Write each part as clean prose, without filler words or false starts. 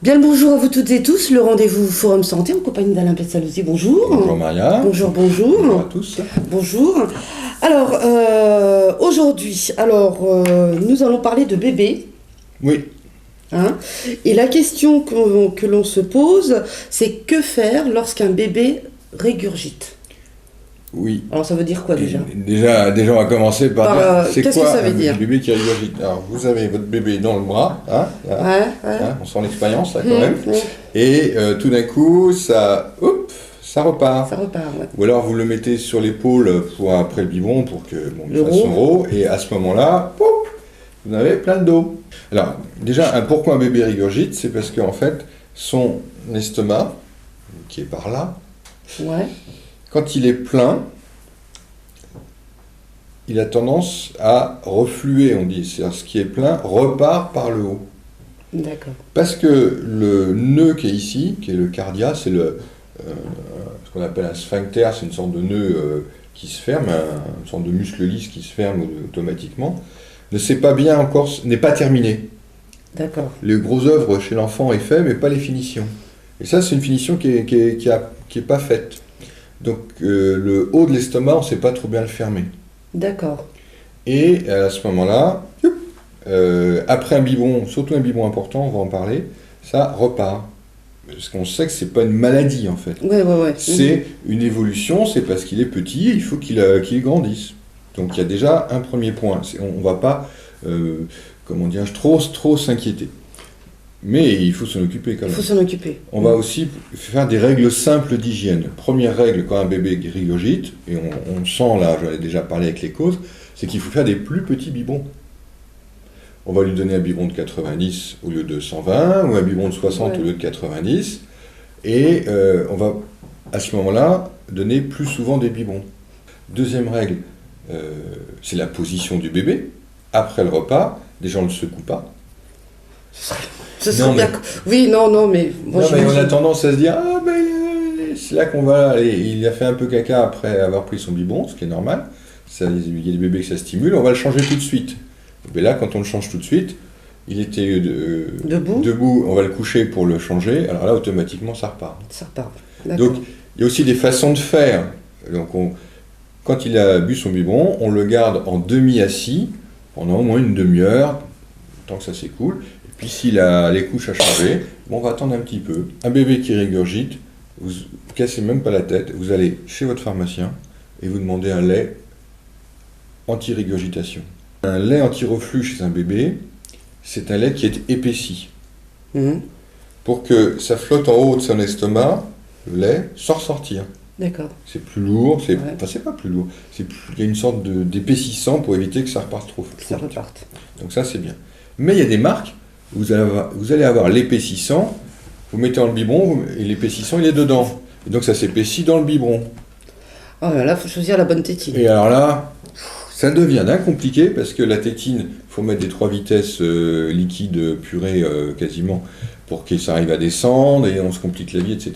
Bien le bonjour à vous toutes et tous, le rendez-vous Forum Santé en compagnie d'Alain Pestalozzi. Bonjour. Bonjour Maria. Bonjour, bonjour. Bonjour à tous. Bonjour. Alors, aujourd'hui, nous allons parler de bébés. Oui. Hein, et la question que l'on se pose, c'est que faire lorsqu'un bébé régurgite? Oui. Alors ça veut dire quoi déjà? Déjà, on va commencer par dire, c'est qu'est-ce quoi que ça veut dire? bébé qui régurgite? Alors, vous avez votre bébé dans le bras, hein, là, Ouais. hein, on sent l'expérience là quand même, Ouais. et tout d'un coup, ça repart. Ça repart, ouais. Ou alors vous le mettez sur l'épaule pour après le biberon pour que il Le fasse son rond. rot, et à ce moment-là, pouf, vous avez plein de d'eau. Alors, déjà, pourquoi un bébé régurgite? C'est parce qu'en fait, son estomac, qui est par là, Ouais. quand il est plein, il a tendance à refluer, on dit. C'est-à-dire ce qui est plein repart par le haut. D'accord. Parce que le nœud qui est ici, qui est le cardia, c'est ce qu'on appelle un sphincter, c'est une sorte de nœud qui se ferme, une sorte de muscle lisse qui se ferme automatiquement, ne sait pas bien encore, n'est pas terminé. D'accord. Les gros œuvres chez l'enfant est fait, mais pas les finitions. Et ça, c'est une finition qui est pas faite. Donc le haut de l'estomac, on ne sait pas trop bien le fermer. D'accord. Et à ce moment-là, après un biberon, surtout un biberon important, on va en parler, ça repart. Parce qu'on sait que c'est pas une maladie en fait. Ouais. C'est une évolution, c'est parce qu'il est petit, il faut qu'il grandisse. Donc il y a déjà un premier point. On ne va pas, trop s'inquiéter. Mais il faut s'en occuper quand même. Il faut s'en occuper. On va aussi faire des règles simples d'hygiène. Première règle, quand un bébé régurgite, et on sent là, j'en ai déjà parlé avec les causes, c'est qu'il faut faire des plus petits biberons. On va lui donner un biberon de 90 au lieu de 120, ou un biberon de 60 au lieu de 90, et on va, à ce moment-là, donner plus souvent des biberons. Deuxième règle, c'est la position du bébé. Après le repas, déjà on ne le secoue pas. Ce serait bien. Oui, non, mais. Moi, mais on a tendance à se dire, c'est là qu'on va. Allez, il a fait un peu caca après avoir pris son biberon, ce qui est normal. Il y a des bébés que ça stimule, on va le changer tout de suite. Mais là, quand on le change tout de suite, il était debout, on va le coucher pour le changer. Alors là, automatiquement, ça repart. Ça repart. Donc, il y a aussi des façons de faire. Donc, quand il a bu son biberon, on le garde en demi-assis pendant au moins une demi-heure, tant que ça s'écoule. Puis s'il a les couches à changer, on va attendre un petit peu. Un bébé qui régurgite, vous ne cassez même pas la tête, vous allez chez votre pharmacien et vous demandez un lait anti-régurgitation. Un lait anti-reflux chez un bébé, c'est un lait qui est épaissi. Pour que ça flotte en haut de son estomac, le lait, sans ressortir. D'accord. C'est plus lourd, c'est pas plus lourd, il y a une sorte d'épaississant pour éviter que ça reparte trop vite. Donc ça c'est bien. Mais il y a des marques, vous allez avoir l'épaississant, vous mettez dans le biberon et l'épaississant il est dedans. Et donc ça s'épaissit dans le biberon. Oh là là, il faut choisir la bonne tétine. Et alors là, ça devient d'un compliqué parce que la tétine, il faut mettre des 3 vitesses liquide, purée quasiment pour que ça arrive à descendre et on se complique la vie, etc.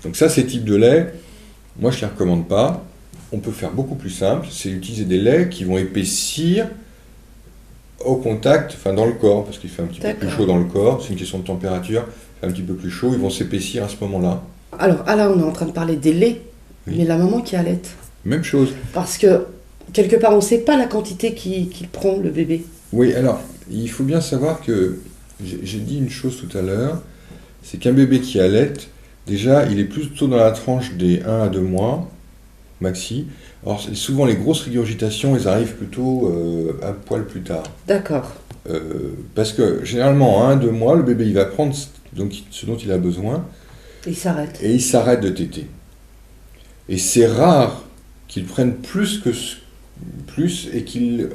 Donc ça, ces types de lait, moi je ne les recommande pas. On peut faire beaucoup plus simple, c'est utiliser des laits qui vont épaissir au contact, enfin dans le corps, parce qu'il fait un petit peu plus chaud dans le corps, c'est une question de température, il fait un petit peu plus chaud, ils vont s'épaissir à ce moment-là. Alors, là on est en train de parler des laits, mais la maman qui allait. Même chose. Parce que, quelque part, on ne sait pas la quantité qu'il prend, le bébé. Oui, alors, il faut bien savoir que, j'ai dit une chose tout à l'heure, c'est qu'un bébé qui allait, déjà, il est plutôt dans la tranche des 1 à 2 mois, maxi. Alors, souvent, les grosses régurgitations, elles arrivent plutôt un poil plus tard. D'accord. Parce que, généralement, à 1-2 mois, le bébé, il va prendre ce dont il a besoin. Et il s'arrête. Et il s'arrête de téter. Et c'est rare qu'il prenne plus et qu'il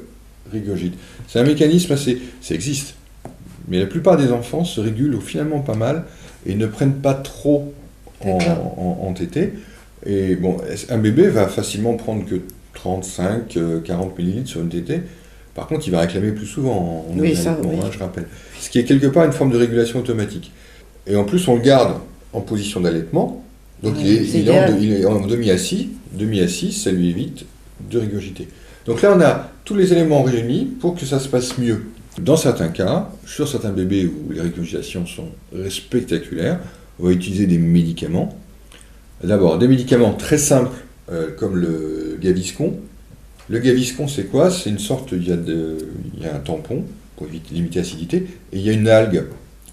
régurgite. C'est un mécanisme ça existe. Mais la plupart des enfants se régulent finalement pas mal et ne prennent pas trop en tétée. Et bon, un bébé va facilement prendre que 35, 40 millilitres sur une tétée. Par contre, il va réclamer plus souvent je rappelle. Ce qui est quelque part une forme de régulation automatique. Et en plus, on le garde en position d'allaitement. Donc il est en demi-assis, ça lui évite de régurgiter. Donc là, on a tous les éléments réunis pour que ça se passe mieux. Dans certains cas, sur certains bébés où les régurgitations sont spectaculaires, on va utiliser des médicaments. D'abord, des médicaments très simples, comme le Gaviscon. Le Gaviscon, c'est quoi? C'est une sorte, il y a un tampon pour limiter l'acidité, et il y a une algue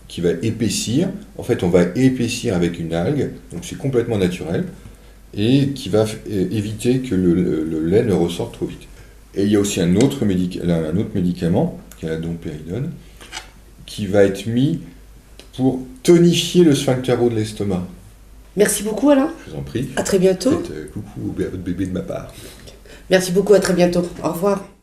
qui va épaissir. En fait, on va épaissir avec une algue, donc c'est complètement naturel, et qui va éviter que le lait ne ressorte trop vite. Et il y a aussi un autre médicament, qui est la domperidone, qui va être mis pour tonifier le sphincter de l'estomac. Merci beaucoup Alain. Je vous en prie. À très bientôt. Faites coucou à votre bébé de ma part. Merci beaucoup, à très bientôt. Au revoir.